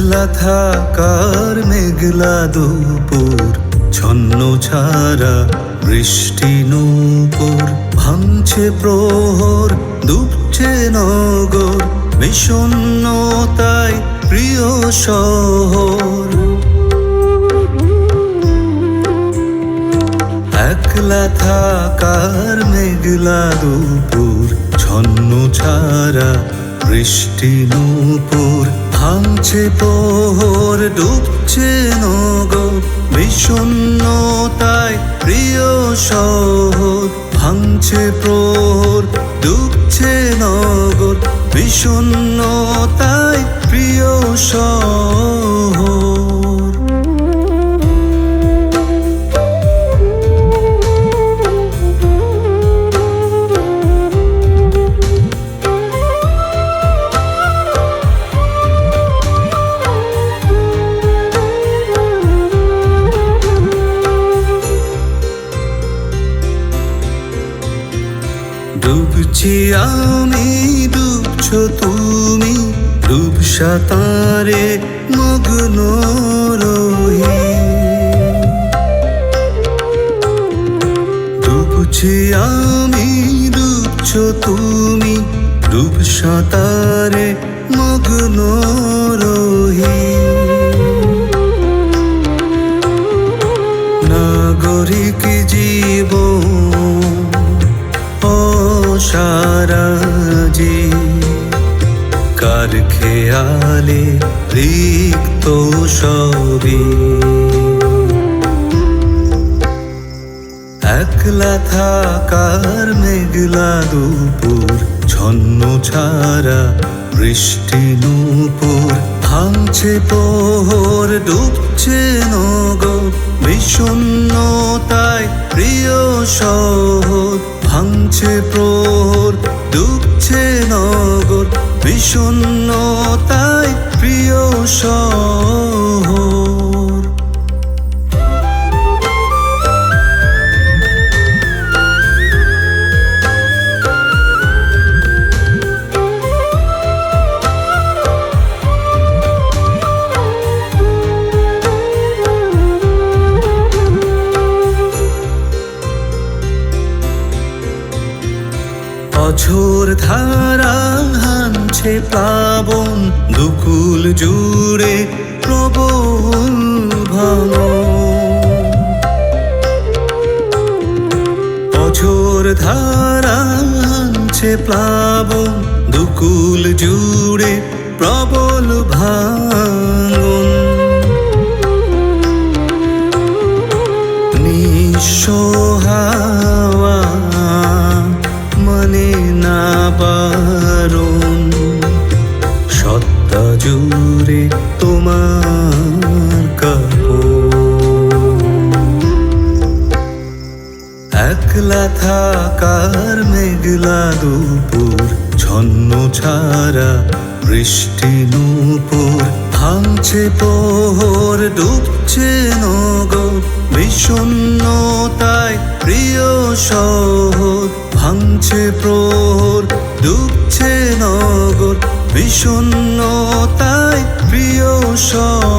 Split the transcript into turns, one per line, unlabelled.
একলা থাকার মেঘলা দুপুর, ছন্ন ছাড়া বৃষ্টি নূপুর, ভাঙছে প্রহর, ডুবছে নগর, বিষণ্ণতায় প্রিয় শহর। একলা থাকার মেঘলা দুপুর, ছন্ন ছাড়া বৃষ্টি নূপুর, ভাঙছে প্রহর, ডুবছে নগর, বিষণ্ণতায় প্রিয় শহর। ভাঙছে প্রহর, ডুবছে নগর, বিষণ্ণতায় প্রিয় শহর। ডুবছি আমি, ডুবছো তুমি, ডুব সাঁতারে মগ্ন রহি। ডুবছি আমি, ডুবছো তুমি, ডুব সাঁতারে মগ্ন রহি। নাগরিক জীবন সারাজি, কার খেয়ালে রিক্ত সবই। একলা থাকার মেঘলা দুপুর, ছন্ন ছাড়া বৃষ্টি নূপুর, ভাঙছে প্রহর, ডুবছে নগর, বিষণ্ণতায় প্রিয় শহর। ভাঙছে প্রহর, ডুবছে নগর, বিষণ্ণতায় প্রিয় শহর। অঝোর ধারা হানছে প্লাবন, দুকুল জুড়ে প্রবল ভাঙন। অঝোর ধারা হানছে প্লাবন, দুকুল জুড়ে প্রবল ভাঙন। নিঃস্ব হাওয়া মানে না বারণ, সত্তা জুড়ে তোমার কাপড়। একলা থাকার মেঘলা দুপুর, ছন্ন ছাড়া বৃষ্টি নূপুর, ভাঙছে প্রহর, ডুবছে নগর, বিষণ্ণতায় প্রিয় শহর। ভাঙছে প্রহর, ডুবছে নগর, বিষণ্ণতায় প্রিয় শহর।